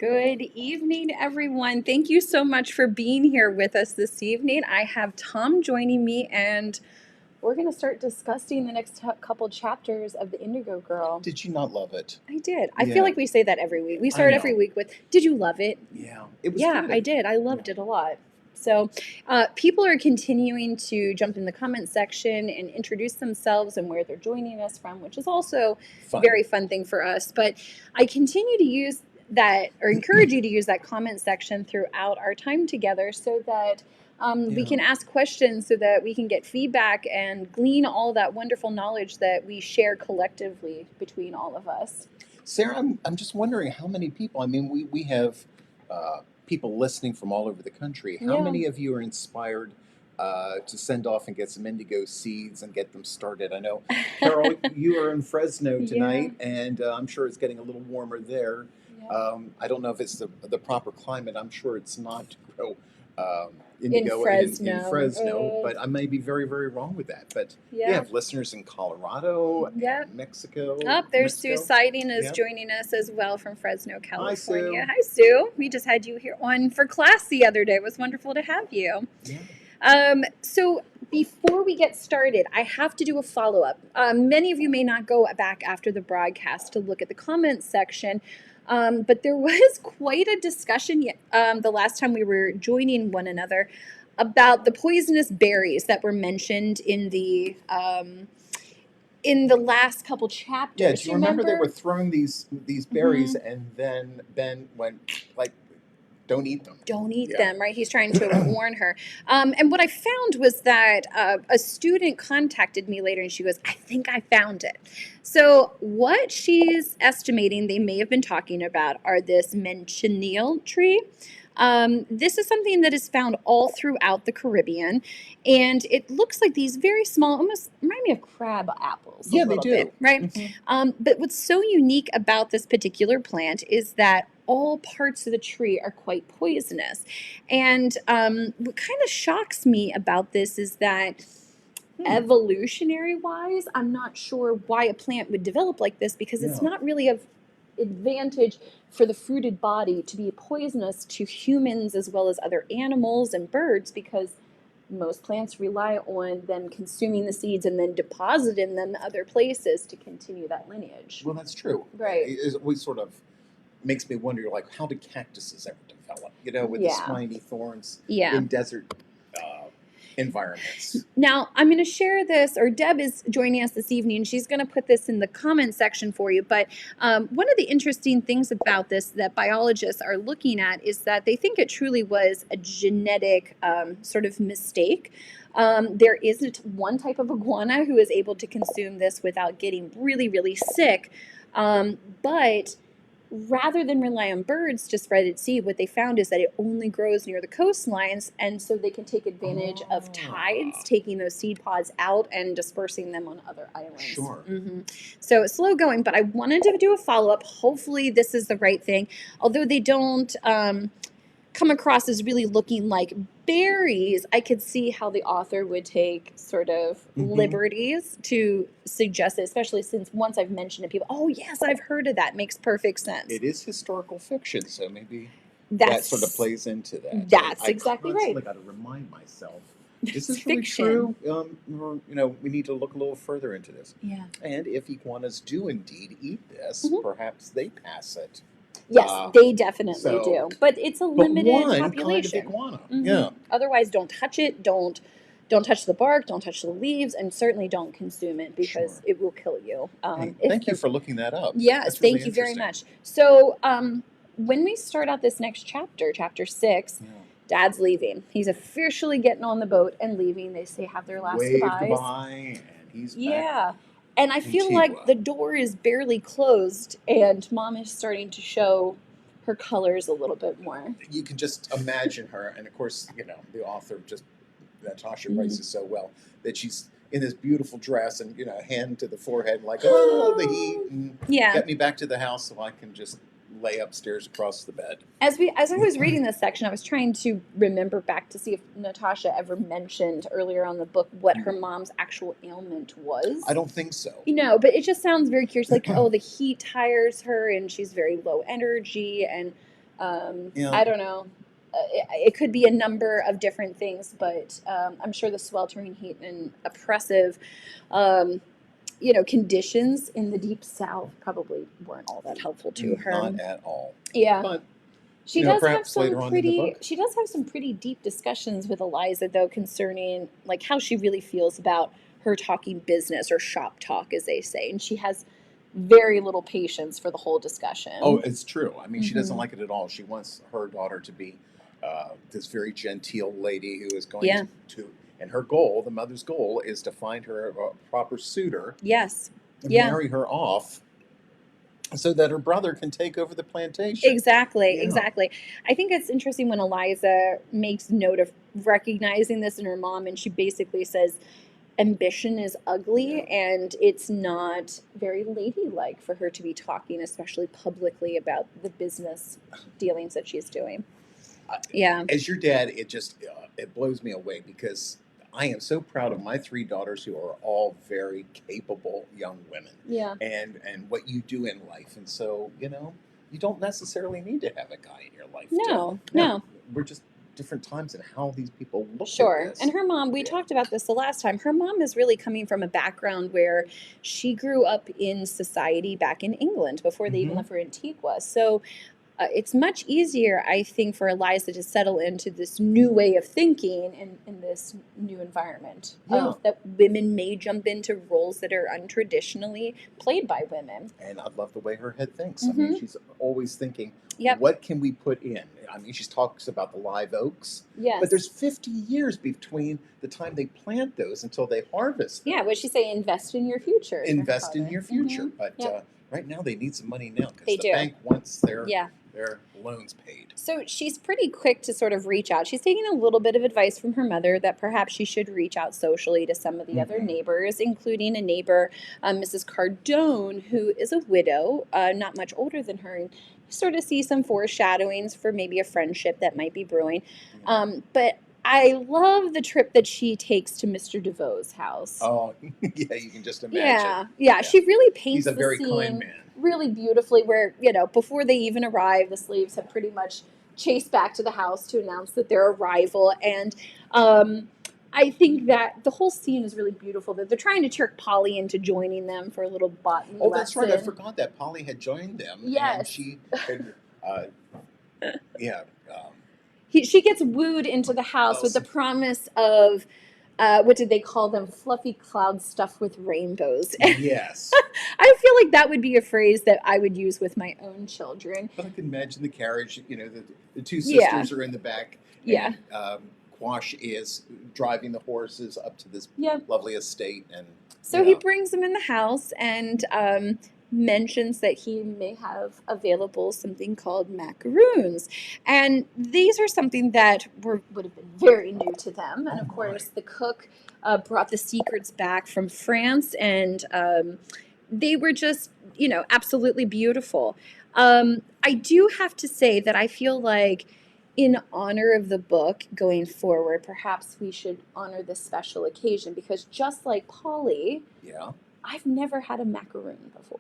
Good evening, everyone. Thank you so much for being here with us this evening. I have Tom joining me, and we're going to start discussing the next couple chapters of the Indigo Girl. Did you not love it? I did. I Yeah. feel like we say that every week. We I start know. every week with, "Did you love it?" Yeah, it was Yeah, good. I did. I loved it a lot. So people are continuing to jump in the comment section and introduce themselves and where they're joining us from, which is also a very fun thing for us. But I continue to use that, or encourage you to use that comment section throughout our time together, so that we can ask questions, so that we can get feedback and glean all that wonderful knowledge that we share collectively between all of us. Sarah, I'm just wondering how many people. I mean, we have people listening from all over the country. How many of you are inspired to send off and get some indigo seeds and get them started? I know, Carol, you are in Fresno tonight, and I'm sure it's getting a little warmer there. I don't know if it's the proper climate. I'm sure it's not to grow indigo in Fresno, but I may be very, very wrong with that. But we have listeners in Colorado, and Mexico. There's Sue Siding is joining us as well from Fresno, California. Hi, Sue. We just had you here on for class the other day. It was wonderful to have you. So before we get started, I have to do a follow-up. Many of you may not go back after the broadcast to look at the comments section, but there was quite a discussion the last time we were joining one another about the poisonous berries that were mentioned in the last couple chapters. Yeah, do you remember they were throwing these berries, and then Ben went like, don't eat them. Don't eat them, right? He's trying to warn her. And what I found was that a student contacted me later, and she goes, "I think I found it." So what she's estimating they may have been talking about are this menchineal tree. This is something that is found all throughout the Caribbean, and it looks like these very small, almost remind me of crab apples. Yeah, they do. Bit, right? But what's so unique about this particular plant is that all parts of the tree are quite poisonous. And what kind of shocks me about this is that evolutionary wise, I'm not sure why a plant would develop like this, because it's not really of advantage for the fruited body to be poisonous to humans as well as other animals and birds, because most plants rely on them consuming the seeds and then depositing them other places to continue that lineage. Well, that's true. Right. It always sort of makes me wonder, like, how did cactuses ever develop? You know, with the spiny thorns in desert environments. Now, I'm going to share this, or Deb is joining us this evening. She's going to put this in the comment section for you. But one of the interesting things about this that biologists are looking at is that they think it truly was a genetic sort of mistake. There is one type of iguana who is able to consume this without getting really, really sick. But rather than rely on birds to spread its seed, what they found is that it only grows near the coastlines, and so they can take advantage of tides, taking those seed pods out and dispersing them on other islands. Sure. So it's slow going, but I wanted to do a follow-up. Hopefully this is the right thing. Although they don't come across as really looking like berries, I could see how the author would take sort of liberties to suggest it, especially since once I've mentioned it, people, oh yes, I've heard of that. Makes perfect sense. It is historical fiction, so maybe that sort of plays into that. That's exactly right. I got to remind myself, this is really true. You know, we need to look a little further into this. Yeah. And if iguanas do indeed eat this, perhaps they pass it. Yes, they definitely do. But it's a limited population. Kind of iguana. Otherwise, don't touch it. Don't touch the bark. Don't touch the leaves, and certainly don't consume it, because it will kill you. Thank you for looking that up. Yes, thank you very much. So when we start out this next chapter, chapter 6, Dad's leaving. He's officially getting on the boat and leaving. They say have their last goodbye, and he's back. And I feel like the door is barely closed, and Mom is starting to show her colors a little bit more. You can just imagine her, and of course, you know, the author Natasha writes it so well, that she's in this beautiful dress and, you know, hand to the forehead, like, oh, the heat, and get me back to the house so I can just lay upstairs across the bed. As I was reading this section, I was trying to remember back to see if Natasha ever mentioned earlier on the book what her mom's actual ailment was. I don't think so. You know, but it just sounds very curious, like, oh, the heat tires her and she's very low energy, and Yeah. I don't know. It could be a number of different things, but I'm sure the sweltering heat and oppressive, um, conditions in the deep south probably weren't all that helpful to her. Not at all. Yeah. But She does have perhaps later on in the book. she does have some pretty deep discussions with Eliza though concerning like how she really feels about her talking business or shop talk as they say. And she has very little patience for the whole discussion. Oh, it's true. I mean, she doesn't Mhm. like it at all. She wants her daughter to be this very genteel lady who is going Yeah. and her goal, the mother's goal, is to find her a proper suitor Yes. and Yeah. marry her off so that her brother can take over the plantation. Exactly, Yeah. exactly. I think it's interesting when Eliza makes note of recognizing this in her mom, and she basically says, ambition is ugly, Yeah. and it's not very ladylike for her to be talking, especially publicly, about the business dealings that she's doing. Yeah. As your dad, it blows me away because I am so proud of my three daughters who are all very capable young women. Yeah. And what you do in life. And so, you don't necessarily need to have a guy in your life. No, no. We're just different times and how these people look Sure. at this. And her mom, we Yeah. talked about this the last time. Her mom is really coming from a background where she grew up in society back in England before they even Mhm. left for Antigua. So it's much easier, I think, for Eliza to settle into this new way of thinking in this new environment Yeah. that women may jump into roles that are untraditionally played by women. And I love the way her head thinks. I mean, Mhm. she's always thinking, Yep. what can we put in? I mean, she talks about the live oaks, Yes. but there's 50 years between the time they plant those until they harvest them. Yeah, what'd she say? Invest in your future. is her Invest in father. your future. Mhm. But Yep. right now they need some money now because They the do. bank wants Yeah. their loans paid. So she's pretty quick to sort of reach out. She's taking a little bit of advice from her mother that perhaps she should reach out socially to some of the other Mhm. neighbors, including a neighbor, Mrs. Cardone, who is a widow, not much older than her. And you sort of see some foreshadowings for maybe a friendship that might be brewing. But I love the trip that she takes to Mr. DeVoe's house. Oh, yeah, you can just imagine. Yeah, yeah. She really paints He's a the very scene kind man. really beautifully where, before they even arrive, the slaves have pretty much chased back to the house to announce that their arrival. And I think that the whole scene is really beautiful, that they're trying to trick Polly into joining them for a little botany Oh, that's right. I lesson. forgot that Polly had joined them. And Yes. she had, yeah. She gets wooed into the house with the promise of, what did they call them? Fluffy clouds stuffed with rainbows. Yes. I feel like that would be a phrase that I would use with my own children. But I can imagine the carriage, the two Yeah. sisters are in the back. Yeah. And Quash is driving the horses up to this Yeah. lovely estate. And So he brings them in the house and mentions that he may have available something called macaroons. And these are something that would have been very new to them. And of course, the cook brought the secrets back from France, and they were just, absolutely beautiful. I do have to say that I feel like in honor of the book going forward, perhaps we should honor this special occasion because just like Polly, yeah. I've never had a macaroon before.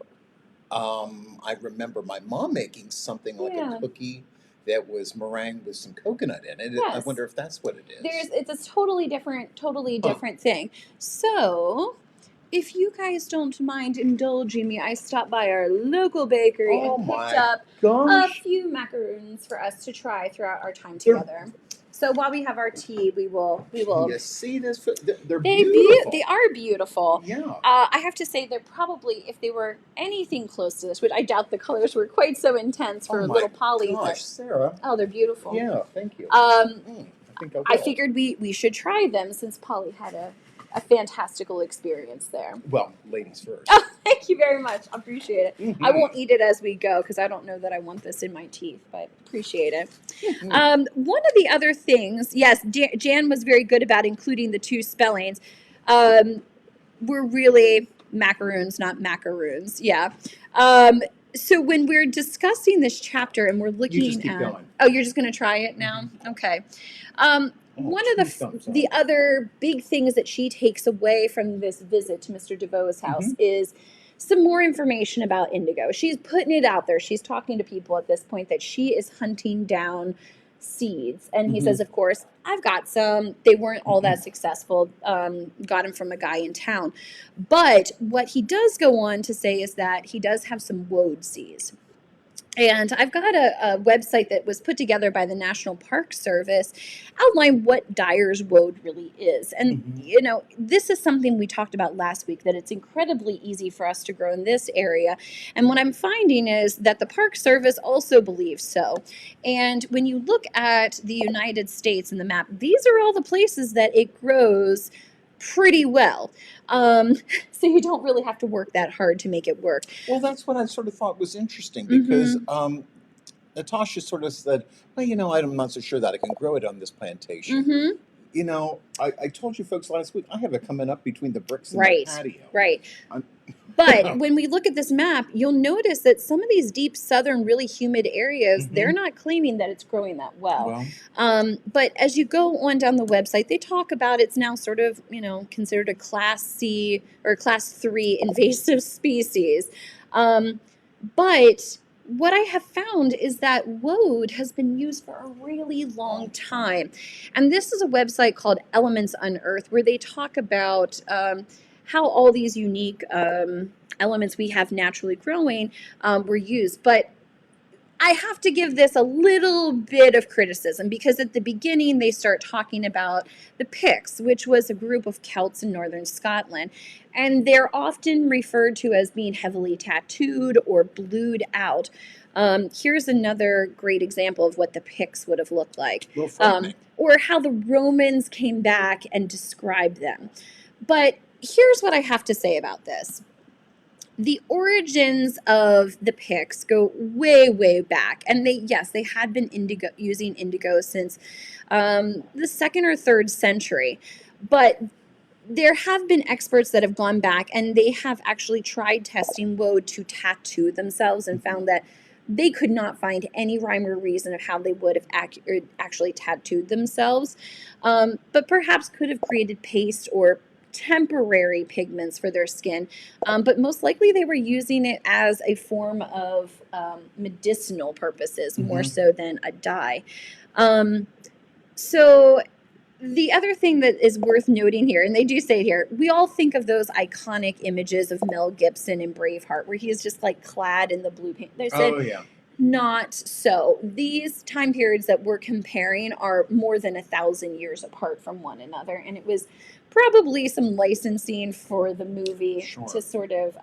I remember my mom making something like Yeah. a cookie that was meringue with some coconut in it. I Yes. wonder if that's what it is. It's a totally different thing. So, if you guys don't mind indulging me, I stopped by our local bakery Oh and my picked up a gosh. few macaroons for us to try throughout our time They're- together. So while we have our tea, we will. Can you see this? They're They beautiful. they are beautiful. Yeah. I have to say they're probably, if they were anything close to this, which I doubt the colors were quite so intense for Oh my little Polly. gosh, Sarah. Oh, they're beautiful. Yeah, thank you. I think I will. figured we should try them since Polly had a fantastical experience there. Well, ladies first. Oh, thank you very much. I appreciate it. Mhm. I won't eat it as we go because I don't know that I want this in my teeth, but appreciate it. One of the other things, yes, Jan was very good about including the two spellings. Were really macaroons, not macaroons. Yeah. So when we're discussing this chapter and we're looking You just keep at, going. oh, you're just going to try it now? Okay. One of the other big things that she takes away from this visit to Mr. DeVoe's house is some more information about indigo. She's putting it out there. She's talking to people at this point that she is hunting down seeds. And he says, of course, I've got some. They weren't all that successful. Got them from a guy in town. But what he does go on to say is that he does have some woad seeds. And I've got a website that was put together by the National Park Service outline what Dyer's woad really is. And, you know, this is something we talked about last week, that it's incredibly easy for us to grow in this area. And what I'm finding is that the Park Service also believes so. And when you look at the United States in the map, these are all the places that it grows pretty well. So you don't really have to work that hard to make it work. Well, that's what I sort of thought was interesting because Natasha sort of said, well, you know, I'm not so sure that I can grow it on this plantation. You know, I told you folks last week, I have it coming up between the bricks and the patio. Right. But when we look at this map, you'll notice that some of these deep southern, really humid areas, they're not claiming that it's growing that well. But as you go on down the website, they talk about it's now sort of, you know, considered a Class C or Class 3 invasive species. But what I have found is that woad has been used for a really long time. And this is a website called Elements Unearthed, where they talk about how all these unique elements we have naturally growing were used. But I have to give this a little bit of criticism because at the beginning they start talking about the Picts, which was a group of Celts in northern Scotland. And they're often referred to as being heavily tattooed or blued out. Here's another great example of what the Picts would have looked like. Or how the Romans came back and described them. But here's what I have to say about this. The origins of the Picts go way, way back. And they had been using indigo since the 2nd or 3rd century. But there have been experts that have gone back and they have actually tried testing woad to tattoo themselves and found that they could not find any rhyme or reason of how they would have actually tattooed themselves, but perhaps could have created paste or temporary pigments for their skin. But most likely they were using it as a form of medicinal purposes, more so than a dye. So the other thing that is worth noting here, and they do say it here, we all think of those iconic images of Mel Gibson in Braveheart, where he is just like clad in the blue paint. They said, not so. These time periods that we're comparing are more than 1,000 years apart from one another, and it was probably some licensing for the movie to sort of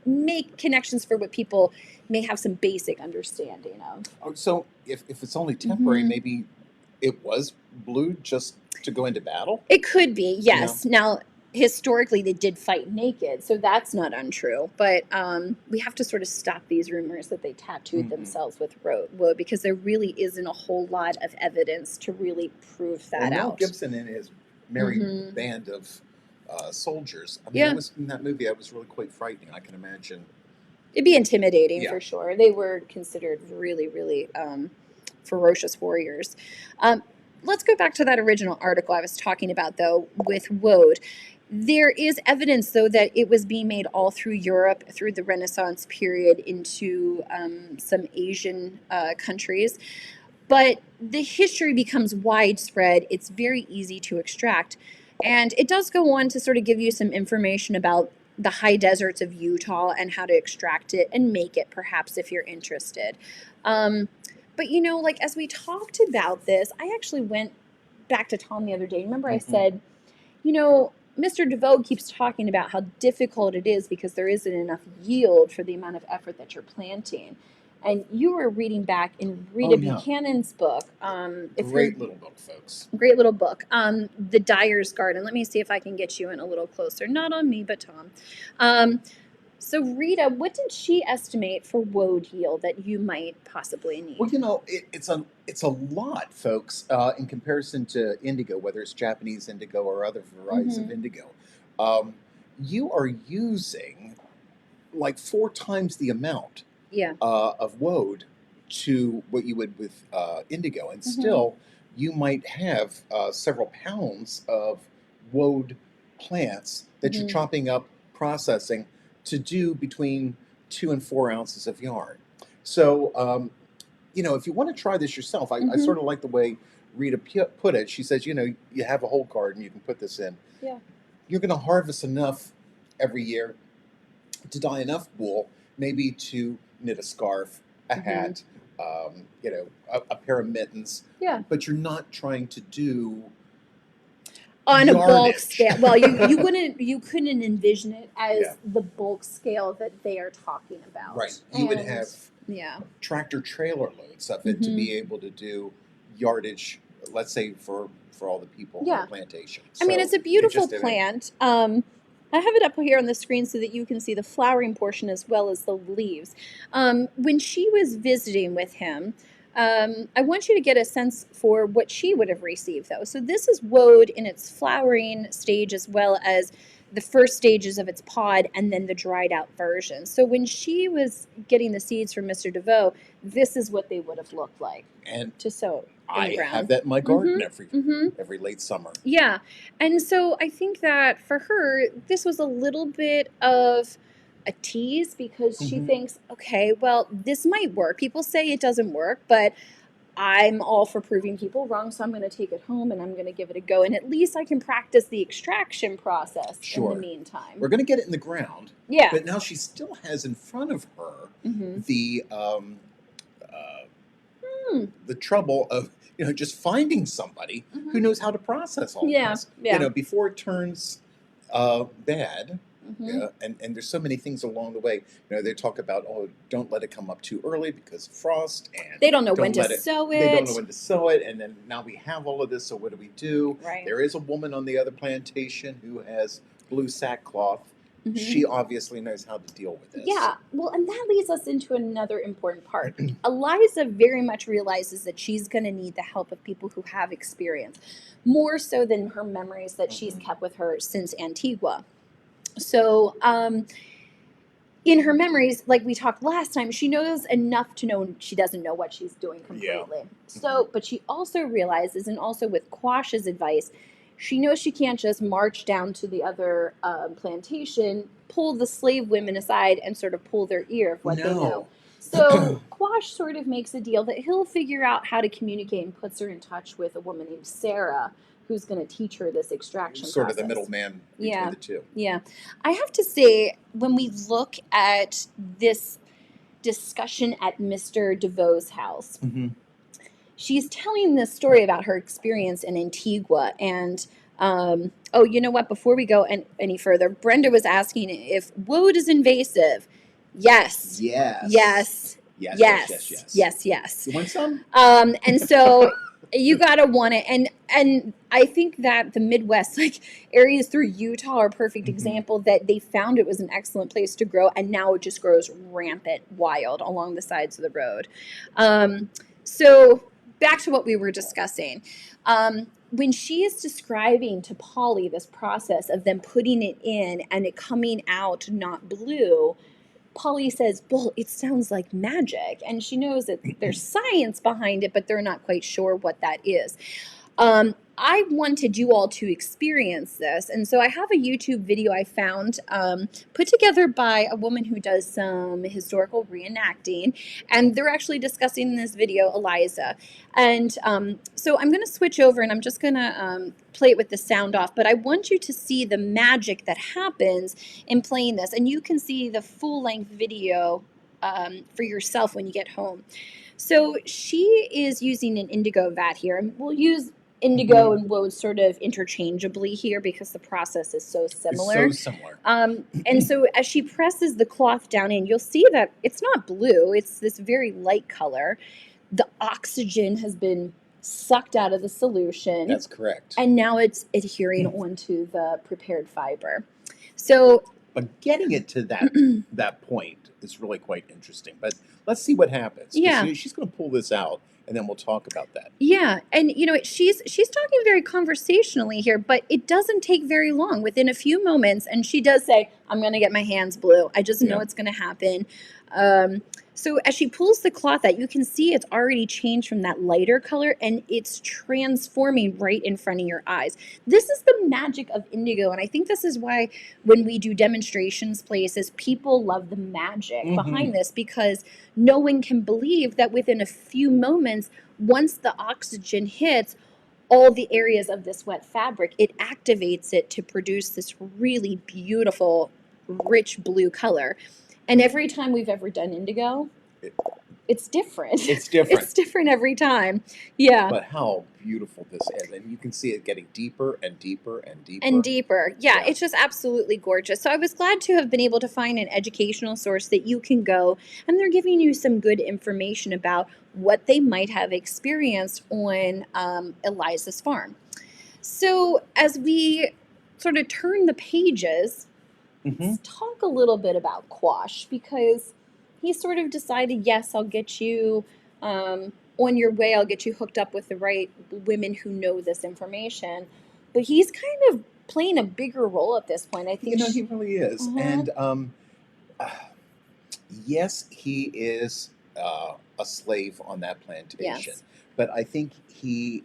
make connections for what people may have some basic understanding of. So if it's only temporary, maybe it was blued just to go into battle? It could be, yes. Now, historically, they did fight naked, so that's not untrue. But we have to sort of stop these rumors that they tattooed themselves with woad because there really isn't a whole lot of evidence to really prove that out. Mel Gibson and his merry band of soldiers. I mean, in that movie, that was really quite frightening. I can imagine. It'd be intimidating for sure. They were considered really, really ferocious warriors. Let's go back to that original article I was talking about, though, with woad. There is evidence, though, that it was being made all through Europe through the Renaissance period into some Asian countries. But the history becomes widespread. It's very easy to extract. And it does go on to sort of give you some information about the high deserts of Utah and how to extract it and make it, perhaps, if you're interested. But, you know, like as we talked about this, I actually went back to Tom the other day. Remember I said, you know, Mr. DeVoe keeps talking about how difficult it is because there isn't enough yield for the amount of effort that you're planting. And you were reading back in Rita Buchanan's book. Great little book, folks. Great little book. The Dyer's Garden. Let me see if I can get you in a little closer. Not on me, but Tom. So Rita, what did she estimate for woad yield that you might possibly need? Well, you know, it's a lot, folks, in comparison to indigo, whether it's Japanese indigo or other varieties of indigo. You are using like 4 times the amount of woad to what you would with indigo, and still you might have several pounds of woad plants that you're chopping up, processing, to do between 2 and 4 ounces of yarn. So, if you want to try this yourself, I sort of like the way Rita put it. She says, you have a whole garden, you can put this in. Yeah. You're going to harvest enough every year to dye enough wool, maybe to knit a scarf, a hat, a pair of mittens. Yeah. But you're not trying to do on a bulk yardage. scale. Well, you couldn't envision it as the bulk scale that they are talking about. Right. You would have tractor trailer loads of it to be able to do yardage, let's say for all the people on the plantation. I mean, it's a beautiful plant. I have it up here on the screen so that you can see the flowering portion as well as the leaves. When she was visiting with him, I want you to get a sense for what she would have received, though. So this is woad in its flowering stage as well as the first stages of its pod and then the dried out version. So when she was getting the seeds from Mr. DeVoe, this is what they would have looked like to sow in the ground. I have that in my garden every late summer. Yeah. And so I think that for her, this was a little bit of a tease because she thinks, okay, well, this might work. People say it doesn't work, but I'm all for proving people wrong, so I'm going to take it home and I'm going to give it a go. And at least I can practice the extraction process in the meantime. We're going to get it in the ground. Yeah. But now she still has in front of her the trouble of just finding somebody who knows how to process all this. Yeah. Before it turns bad. And there's so many things along the way. They talk about, don't let it come up too early because of frost, and they don't know when to sow it. They don't know when to sow it, and then now we have all of this. So what do we do? Right. There is a woman on the other plantation who has blue sackcloth. She obviously knows how to deal with this. Yeah, well, and that leads us into another important part. Eliza very much realizes that she's going to need the help of people who have experience, more so than her memories that she's kept with her since Antigua. So, in her memories, like we talked last time, she knows enough to know she doesn't know what she's doing completely. Yeah. So, but she also realizes, and also with Quash's advice, she knows she can't just march down to the other plantation, pull the slave women aside, and sort of pull their ear of what they know. So Quash sort of makes a deal that he'll figure out how to communicate and puts her in touch with a woman named Sarah, who's going to teach her this extraction sort process. of the middleman between the two. Yeah. I have to say, when we look at this discussion at Mr. DeVoe's house, she's telling this story about her experience in Antigua. And, you know what? Before we go any further, Brenda was asking if woad is invasive. Yes. Yes. Yes. Yes. Yes. Yes. Yes. Yes. Yes. You want some? And so you gotta want it. And I think that the Midwest, like areas through Utah, are a perfect example that they found it was an excellent place to grow, and now it just grows rampant wild along the sides of the road. So back to what we were discussing. When she is describing to Polly this process of them putting it in and it coming out not blue, Polly says, well, it sounds like magic. And she knows that there's science behind it, but they're not quite sure what that is. I wanted you all to experience this. And so I have a YouTube video I found put together by a woman who does some historical reenacting. And they're actually discussing in this video Eliza. And so I'm going to switch over and I'm just going to play it with the sound off. But I want you to see the magic that happens in playing this. And you can see the full-length video for yourself when you get home. So she is using an indigo vat here. And we'll use indigo and woad sort of interchangeably here because the process is so similar. It's so similar. And so as she presses the cloth down in, you'll see that it's not blue. It's this very light color. The oxygen has been sucked out of the solution. That's correct. And now it's adhering onto the prepared fiber. So, but getting it to that point is really quite interesting. But let's see what happens. Yeah. She's going to pull this out. And then we'll talk about that. Yeah, and she's talking very conversationally here, but it doesn't take very long. Within a few moments, and she does say, "I'm going to get my hands blue. I just know it's going to happen." So as she pulls the cloth out, you can see it's already changed from that lighter color, and it's transforming right in front of your eyes. This is the magic of indigo, and I think this is why when we do demonstrations places, people love the magic behind this, because no one can believe that within a few moments, once the oxygen hits all the areas of this wet fabric, it activates it to produce this really beautiful, rich blue color. And every time we've ever done indigo, it's different. It's different. It's different every time. Yeah. But how beautiful this is. And you can see it getting deeper and deeper and deeper. And deeper. Yeah, Yeah. it's just absolutely gorgeous. So I was glad to have been able to find an educational source that you can go, and they're giving you some good information about what they might have experienced on Eliza's farm. So as we sort of turn the pages, let's talk a little bit about Quash, because he sort of decided, yes, I'll get you on your way. I'll get you hooked up with the right women who know this information. But he's kind of playing a bigger role at this point. I think He really is. And yes, he is a slave on that plantation. Yes. But I think he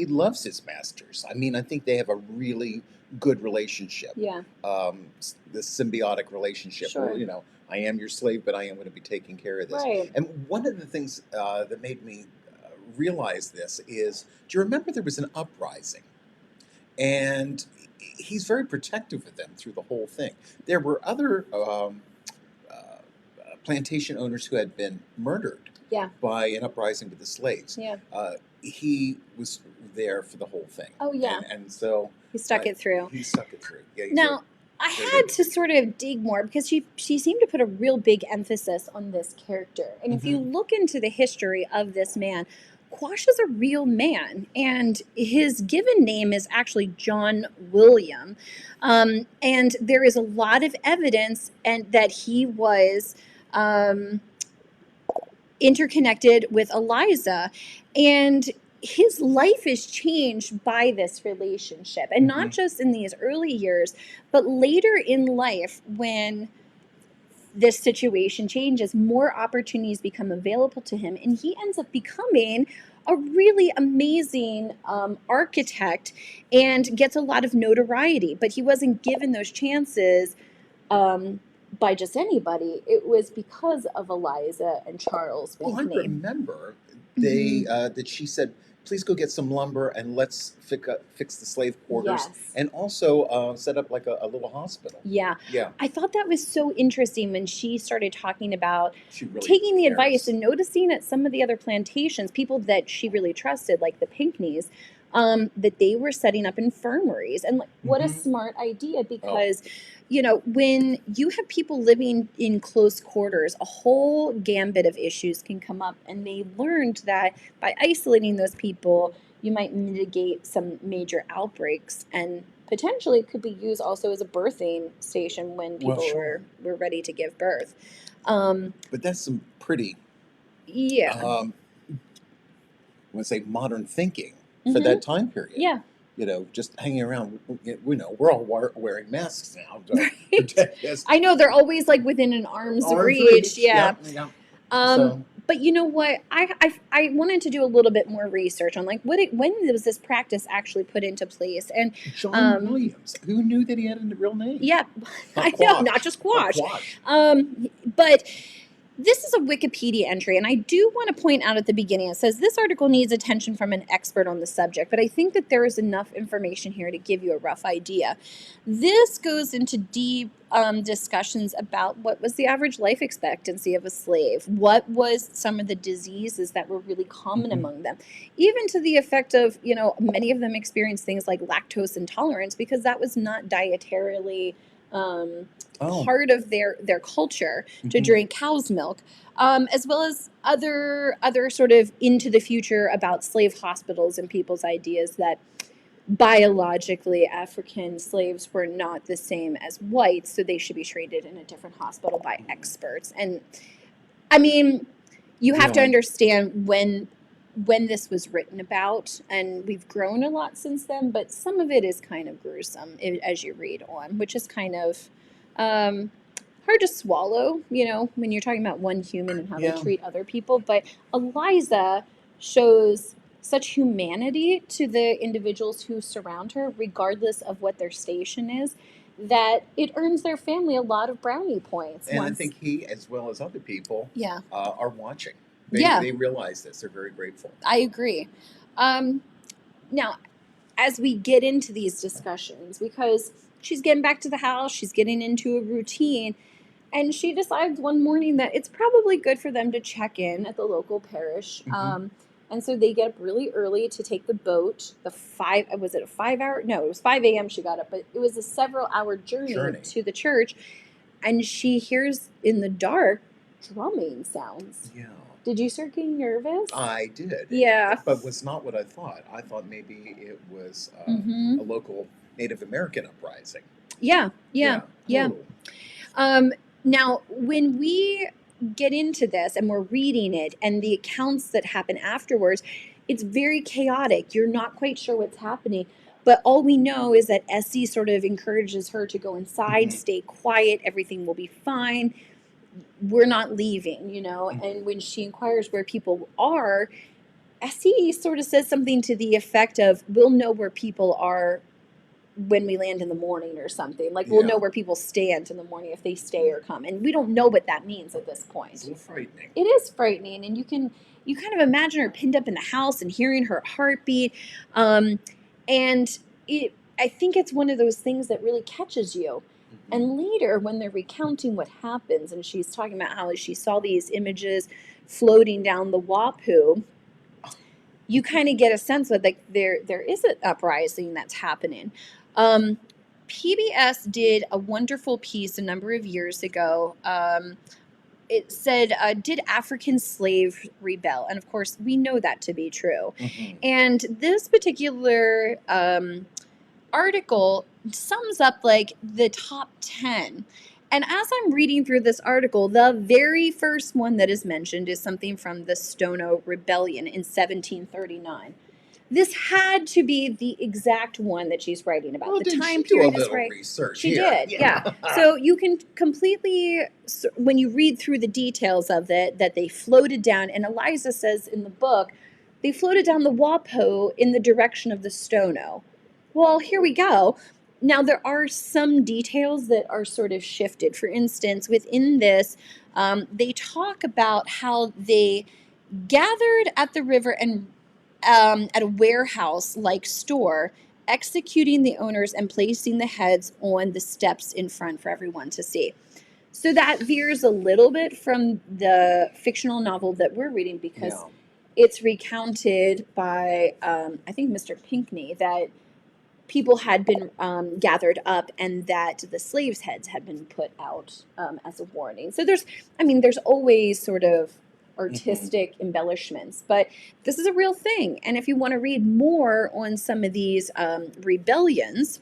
loves his masters. I mean, I think they have a really good relationship. Yeah. This symbiotic relationship. Sure. Where, I am your slave, but I am going to be taking care of this. Right. And one of the things that made me realize this is, do you remember there was an uprising? And he's very protective of them through the whole thing. There were other plantation owners who had been murdered by an uprising with the slaves. Yeah. He was there for the whole thing. Oh, yeah. And so he stuck it through. He stuck it through. Yeah. Now, I had to sort of dig more, because she seemed to put a real big emphasis on this character. And if you look into the history of this man, Quash is a real man, and his given name is actually John William. And there is a lot of evidence and that he was interconnected with Eliza, and his life is changed by this relationship. And not just in these early years, but later in life, when this situation changes, more opportunities become available to him, and he ends up becoming a really amazing architect and gets a lot of notoriety. But he wasn't given those chances by just anybody. It was because of Eliza and Charles Pinckney. Well, I remember that she said, please go get some lumber and let's fix the slave quarters. Yes. And also set up like a little hospital. Yeah. Yeah. I thought that was so interesting when she started talking about Really taking the cares. advice and noticing at some of the other plantations, people that she really trusted, like the Pinckneys, that they were setting up infirmaries. And like, what a smart idea, because when you have people living in close quarters, a whole gambit of issues can come up. And they learned that by isolating those people, you might mitigate some major outbreaks, and potentially it could be used also as a birthing station when people were ready to give birth. But that's some pretty, I want to say, modern thinking for that time period. Yeah. Just hanging around. We're all wearing masks now. I know, they're always like within an arm's reach. Yeah. But you know what? I wanted to do a little bit more research on like when was this practice actually put into place? And John Williams, who knew that he had a real name? Yeah, I know, not just Quash. But this is a Wikipedia entry, and I do want to point out at the beginning, it says this article needs attention from an expert on the subject, but I think that there is enough information here to give you a rough idea. This goes into deep discussions about what was the average life expectancy of a slave, what was some of the diseases that were really common among them, even to the effect of, many of them experienced things like lactose intolerance because that was not dietarily part of their culture to drink cow's milk, as well as other sort of into the future about slave hospitals and people's ideas that biologically African slaves were not the same as whites, so they should be treated in a different hospital by experts. And I mean, you have to understand when this was written about, and we've grown a lot since then, but some of it is kind of gruesome as you read on, which is kind of hard to swallow, when you're talking about one human and how they Yeah. treat other people. But Eliza shows such humanity to the individuals who surround her, regardless of what their station is, that it earns their family a lot of brownie points. And I think he, as well as other people, Yeah. are watching. Yeah. They realize this. They're very grateful. I agree. Now, as we get into these discussions, because she's getting back to the house, she's getting into a routine, and she decides one morning that it's probably good for them to check in at the local parish. And so they get up really early to take the boat. Was it a 5 hour? No, it was 5 a.m. she got up, but it was a several-hour journey to the church. And she hears in the dark drumming sounds. Yeah. Did you start getting nervous? I did. Yeah. But was not what I thought. I thought maybe it was a local Native American uprising. Yeah. Oh. Now, when we get into this and we're reading it and the accounts that happen afterwards, it's very chaotic. You're not quite sure what's happening. But all we know is that Essie sort of encourages her to go inside, stay quiet, everything will be fine. We're not leaving, And when she inquires where people are, Essie sort of says something to the effect of, we'll know where people are when we land in the morning or something. Like, we'll know where people stand in the morning if they stay or come. And we don't know what that means at this point. It's a little frightening. It is frightening. And you kind of imagine her pinned up in the house and hearing her heartbeat. And I think it's one of those things that really catches you. And later, when they're recounting what happens, and she's talking about how she saw these images floating down the Wapoo, you kind of get a sense of like there is an uprising that's happening. PBS did a wonderful piece a number of years ago. It said, did African slaves rebel? And of course, we know that to be true. And this particular article sums up like the top 10. And as I'm reading through this article, the very first one that is mentioned is something from the Stono Rebellion in 1739. This had to be the exact one that she's writing about. Well, the time she do period a is little right. research She here. did, yeah. So you can completely, when you read through the details of it, that they floated down, and Eliza says in the book, they floated down the Wapoo in the direction of the Stono. Well, here we go. Now, there are some details that are sort of shifted. For instance, within this, they talk about how they gathered at the river and at a warehouse-like store, executing the owners and placing the heads on the steps in front for everyone to see. So that veers a little bit from the fictional novel that we're reading, because it's recounted by, I think, Mr. Pinckney, that people had been gathered up and that the slaves' heads had been put out as a warning. So there's always sort of artistic embellishments, but this is a real thing. And if you want to read more on some of these rebellions,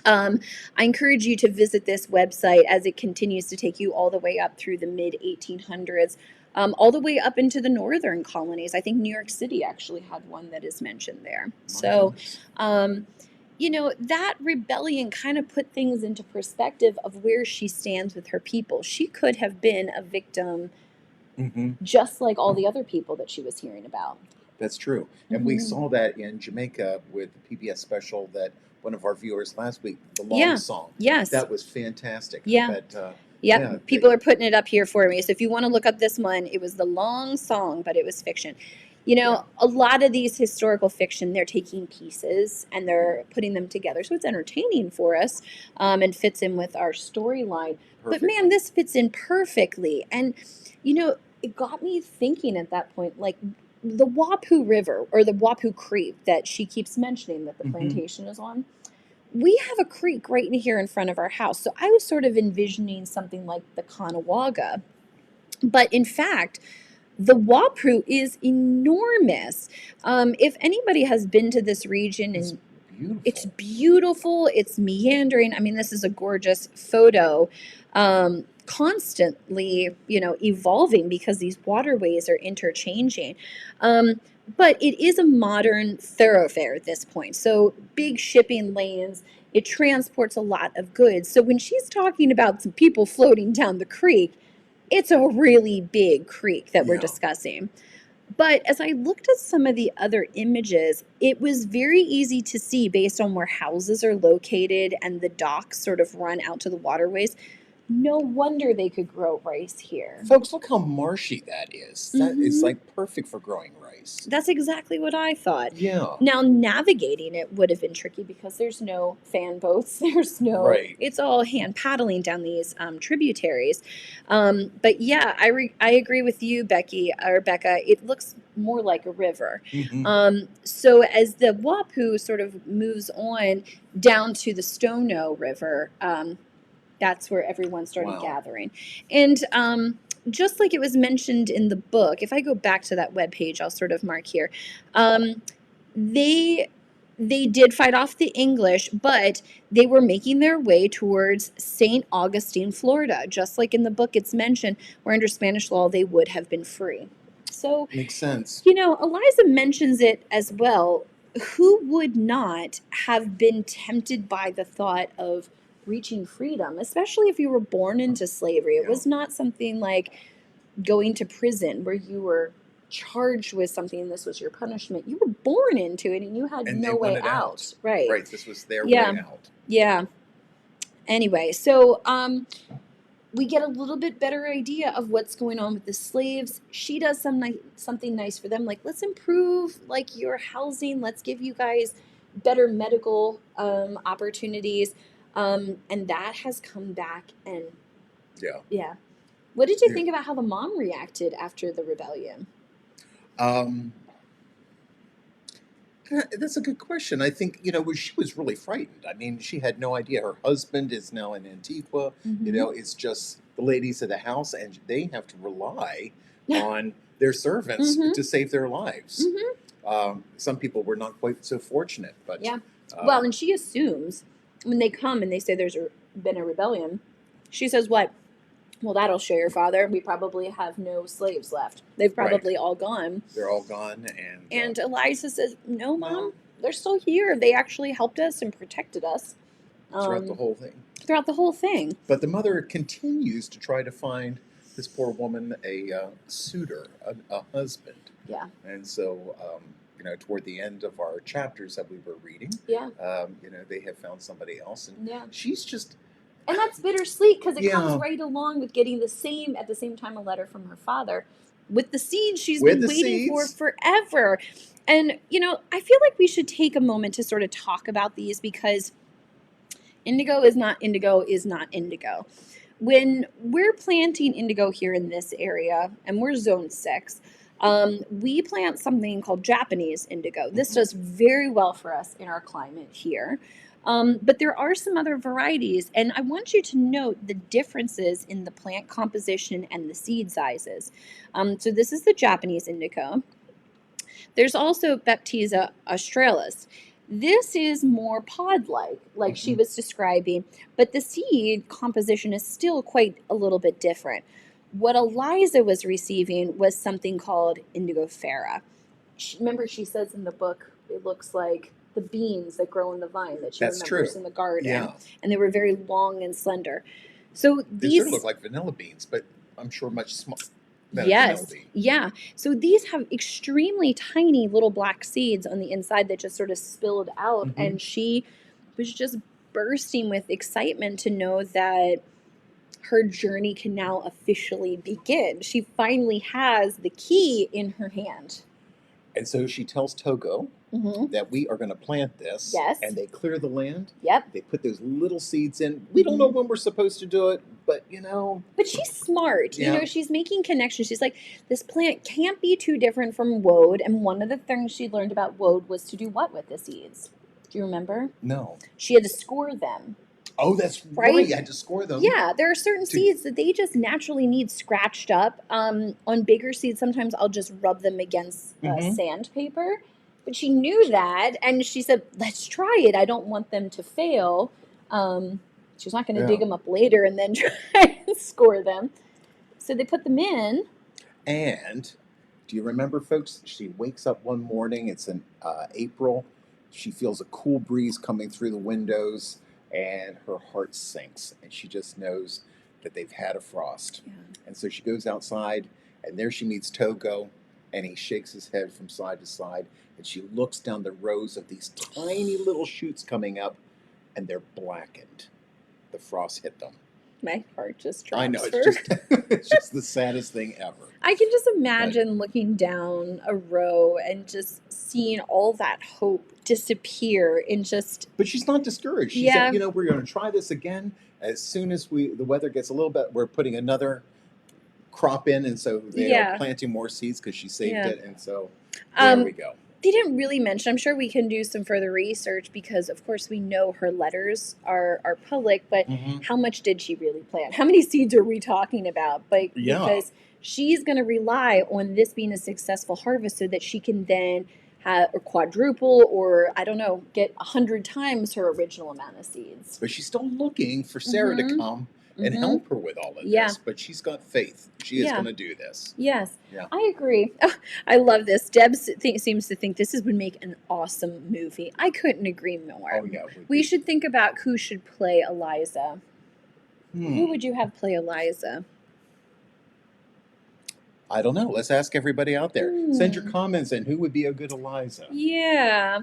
I encourage you to visit this website as it continues to take you all the way up through the mid-1800s, all the way up into the northern colonies. I think New York City actually had one that is mentioned there. So, that rebellion kind of put things into perspective of where she stands with her people. She could have been a victim just like all the other people that she was hearing about. That's true. And we saw that in Jamaica with the PBS special that one of our viewers last week, the long song. Yes. That was fantastic. People are putting it up here for me. So if you want to look up this one, it was the long song, but it was fiction. A lot of these historical fiction, they're taking pieces and they're putting them together. So it's entertaining for us and fits in with our storyline. But man, this fits in perfectly. And, it got me thinking at that point, like the Wapoo River or the Wapoo Creek that she keeps mentioning that the plantation is on. We have a creek right in here in front of our house. So I was sort of envisioning something like the Conewaga. But in fact, the Wapoo is enormous. If anybody has been to this region, and it's beautiful, it's meandering. I mean, this is a gorgeous photo. Constantly, evolving because these waterways are interchanging. But it is a modern thoroughfare at this point. So big shipping lanes. it transports a lot of goods. So when she's talking about some people floating down the creek, it's a really big creek that we're Yeah. discussing. But as I looked at some of the other images, it was very easy to see based on where houses are located and the docks sort of run out to the waterways. No wonder they could grow rice here. Folks, look how marshy that is. That is Mhm. like perfect for growing rice. That's exactly what I thought. Yeah. Now, navigating it would have been tricky because there's no fan boats. There's no, Right. it's all hand paddling down these tributaries. But yeah, I agree with you, Becky or Becca. It looks more like a river. So as the Wapu sort of moves on down to the Stono River, that's where everyone started Wow. gathering. And just like it was mentioned in the book, if I go back to that webpage, I'll sort of mark here. They they did fight off the English, but they were making their way towards St. Augustine, Florida. Just like in the book it's mentioned, where under Spanish law they would have been free. So, Makes sense. you know, Eliza mentions it as well. Who would not have been tempted by the thought of reaching freedom, especially if you were born into slavery? It Yeah. was not something like going to prison where you were charged with something and this was your punishment. You were born into it and you had And no they way wanted out. Right. Right. This was their Yeah. way out. Yeah. Anyway, so we get a little bit better idea of what's going on with the slaves. She does something nice for them, like let's improve like your housing, let's give you guys better medical opportunities, and that has come back. And Yeah. yeah, what did you Yeah. think about how the mom reacted after the rebellion? Um, that's a good question. I think, she was really frightened. I mean, she had no idea. Her husband is now in Antigua. It's just the ladies of the house, and they have to rely on their servants Mhm. to save their lives. Mhm. Some people were not quite so fortunate, but Yeah. Well, and she assumes when they come and they say been a rebellion, she says what? Well, that'll show your father. We probably have no slaves left. They've Right. probably all gone. They're all gone, And Eliza says, "No, Mom, Mom. they're still here. They actually helped us and protected us throughout the whole thing. throughout the whole thing." But the mother continues to try to find this poor woman a suitor, a husband. Yeah. And so, toward the end of our chapters that we were reading, Yeah. they have found somebody else, and Yeah. she's just. And that's bittersweet because it Yeah. comes right along with getting at the same time, a letter from her father with the seeds she's With been the waiting for seeds. forever. And, I feel like we should take a moment to sort of talk about these because indigo is not indigo. When we're planting indigo here in this area, and we're zone 6, we plant something called Japanese indigo. This does very well for us in our climate here. But there are some other varieties, and I want you to note the differences in the plant composition and the seed sizes. So this is the Japanese indigo. There's also Baptisia australis. This is more pod-like, like she was describing, but the seed composition is still quite a little bit different. What Eliza was receiving was something called indigo fera. Remember, she says in the book, it looks like the beans that grow in the vine that she That's remembers true. in the garden. Yeah. And they were very long and slender. So They these sort of look like vanilla beans, but I'm sure much smaller than a vanilla Yes. bean. Yeah. So these have extremely tiny little black seeds on the inside that just sort of spilled out. And she was just bursting with excitement to know that her journey can now officially begin. She finally has the key in her hand. And so she tells Togo that we are going to plant this. Yes. And they clear the land. Yep. They put those little seeds in. We don't know when we're supposed to do it, but But she's smart. Yeah. She's making connections. She's like, this plant can't be too different from woad. And one of the things she learned about woad was to do what with the seeds? Do you remember? No. She had to score them. Oh, that's right. You had to score them. Yeah, there are certain seeds that they just naturally need scratched up. On bigger seeds, sometimes I'll just rub them against sandpaper. But she knew that, and she said, let's try it. I don't want them to fail. She's not going to dig them up later and then try and score them. So they put them in. And do you remember, folks? She wakes up one morning. It's in April. She feels a cool breeze coming through the windows. and her heart sinks, and she just knows that they've had a frost. Yeah. And so she goes outside, and there she meets Togo, and he shakes his head from side to side, and she looks down the rows of these tiny little shoots coming up, and they're blackened. The frost hit them. My heart just I drops know, it's for just it's just the saddest thing ever. I can just imagine looking down a row and just seeing all that hope disappear in just But she's not discouraged. She Yeah. said, you know, we're going to try this again. As soon as the weather gets a little bit, we're putting another crop in, and so they Yeah. are planting more seeds because she saved Yeah. it, and so there we go. They didn't really mention. I'm sure we can do some further research because, of course, we know her letters are public. But Mhm. how much did she really plant? How many seeds are we talking about? But Yeah. because she's going to rely on this being a successful harvest so that she can then have or quadruple or I don't know, get 100 times her original amount of seeds. But she's still looking for Sarah to Mhm. come and Mhm. help her with all of Yeah. this. But she's got faith. She is Yeah. going to do this. Yes, Yeah. I agree. I love this. Deb seems to think this would make an awesome movie. I couldn't agree more. Oh, yeah. We should think about who should play Eliza. Hmm. Who would you have play Eliza? I don't know. Let's ask everybody out there. Send your Hmm. comments in. Who would be a good Eliza? Yeah.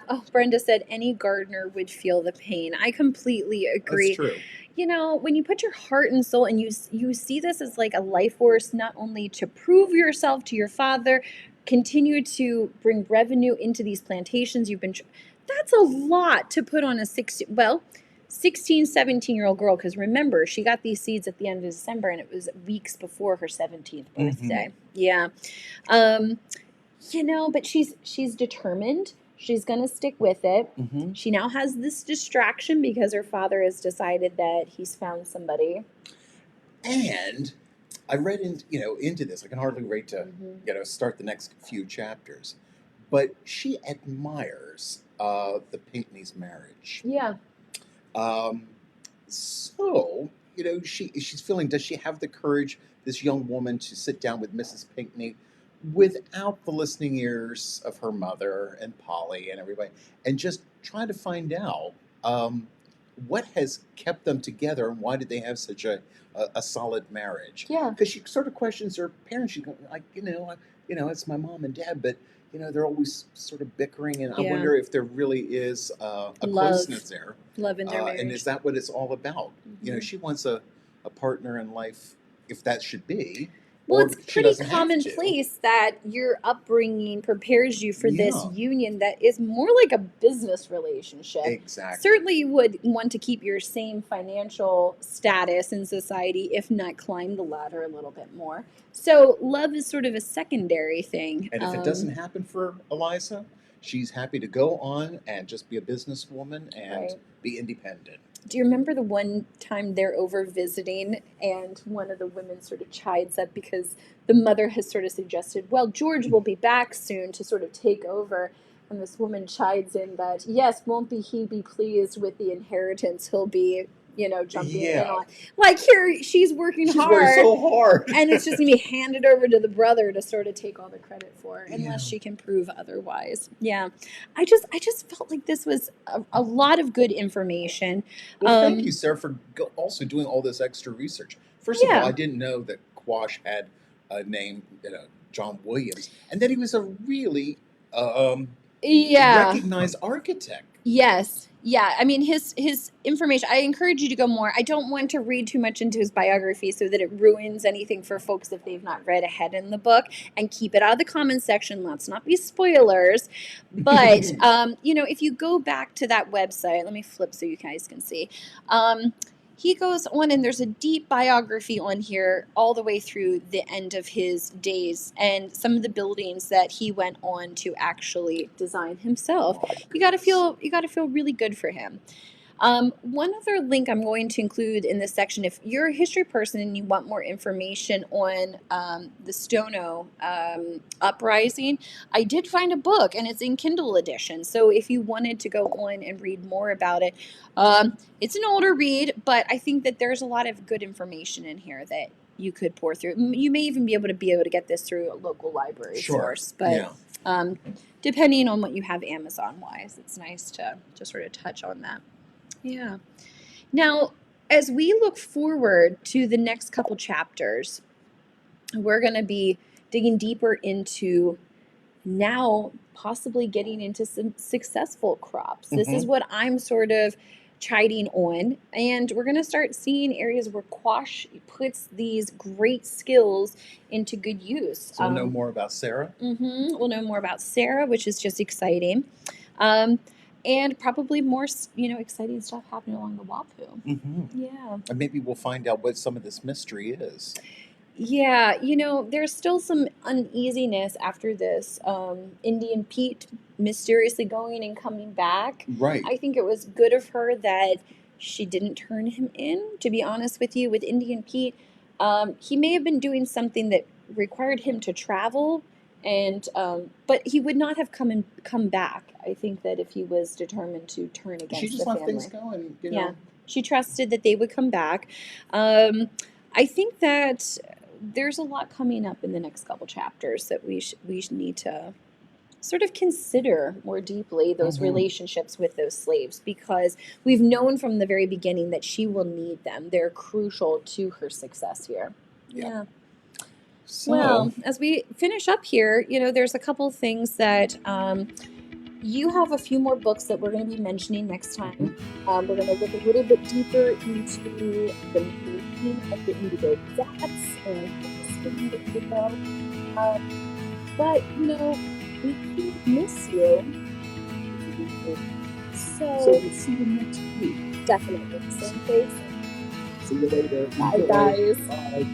Oh, Brenda said any gardener would feel the pain. I completely agree. That's true. You know, when you put your heart and soul and you see this as like a life force, not only to prove yourself to your father, continue to bring revenue into these plantations that's a lot to put on a 16, 17-year-old girl. Because remember, she got these seeds at the end of December and it was weeks before her 17th birthday. Yeah. You know, but she's determined. She's going to stick with it. Mm-hmm. She now has this distraction because her father has decided that he's found somebody. And I read into this. I can hardly wait to Mhm. start the next few chapters. But she admires the Pinckney's marriage. Yeah. So she's feeling. Does she have the courage, this young woman, to sit down with Mrs. Pinckney without the listening ears of her mother and Polly and everybody, and just try to find out what has kept them together and why did they have such a solid marriage? Yeah. Because she sort of questions her parents. She's like, it's my mom and dad, but they're always sort of bickering, and I Yeah. wonder if there really is a Love. closeness there. Love in their marriage. And is that what it's all about? Mhm. She wants a partner in life, if that should be. Well, or it's she pretty doesn't have to. commonplace that your upbringing prepares you for this Yeah. union that is more like a business relationship. Exactly. Certainly you would want to keep your same financial status in society, if not climb the ladder a little bit more. So love is sort of a secondary thing. And if it doesn't happen for Eliza, she's happy to go on and just be a businesswoman and Right. be independent. Do you remember the one time they're over visiting and one of the women sort of chides up because the mother has sort of suggested, well, George will be back soon to sort of take over. And this woman chides in that, yes, won't he be pleased with the inheritance he'll be, jumping in on. Like here, she's working She's hard. working so hard. And it's just going to be handed over to the brother to sort of take all the credit for, unless Yeah. she can prove otherwise. Yeah. I just felt like this was a lot of good information. Well, thank you, Sarah, for also doing all this extra research. First of Yeah. all, I didn't know that Quash had a name, John Williams, and that he was a really Yeah. recognized architect. Yes. Yeah. I mean, his information, I encourage you to go more. I don't want to read too much into his biography so that it ruins anything for folks if they've not read ahead in the book, and keep it out of the comments section. Let's not be spoilers. But, if you go back to that website, let me flip so you guys can see. He goes on, and there's a deep biography on here all the way through the end of his days and some of the buildings that he went on to actually design himself. You got to feel really good for him. One other link I'm going to include in this section, if you're a history person and you want more information on the Stono uprising, I did find a book, and it's in Kindle edition. So if you wanted to go on and read more about it, it's an older read, but I think that there's a lot of good information in here that you could pour through. You may even be able to get this through a local library source, but depending on what you have Amazon-wise, it's nice to sort of touch on that. Yeah. Now, as we look forward to the next couple chapters, we're going to be digging deeper into now possibly getting into some successful crops. This is what I'm sort of chiding on. And we're going to start seeing areas where Quash puts these great skills into good use. So we'll know more about Sara. We'll know more about Sara, which is just exciting. And probably more, exciting stuff happening along the Wapu. Yeah. And maybe we'll find out what some of this mystery is. Yeah, there's still some uneasiness after this. Indian Pete mysteriously going and coming back. Right. I think it was good of her that she didn't turn him in, to be honest with you. With Indian Pete, he may have been doing something that required him to travel, and but he would not have come back. I think that if he was determined to turn against She just the let family. things go, and Yeah, she trusted that they would come back. I think that there's a lot coming up in the next couple chapters that we need to sort of consider more deeply, those relationships with those slaves, because we've known from the very beginning that she will need them. They're crucial to her success here. Yeah. So, well, as we finish up here, there's a couple things that you have a few more books that we're going to be mentioning next time. We're going to look a little bit deeper into the making of the Indigo Zats and the Indigo Girl. But, we do miss you. So we'll see you next week. Definitely. Same place. See you later. Bye, guys. Bye.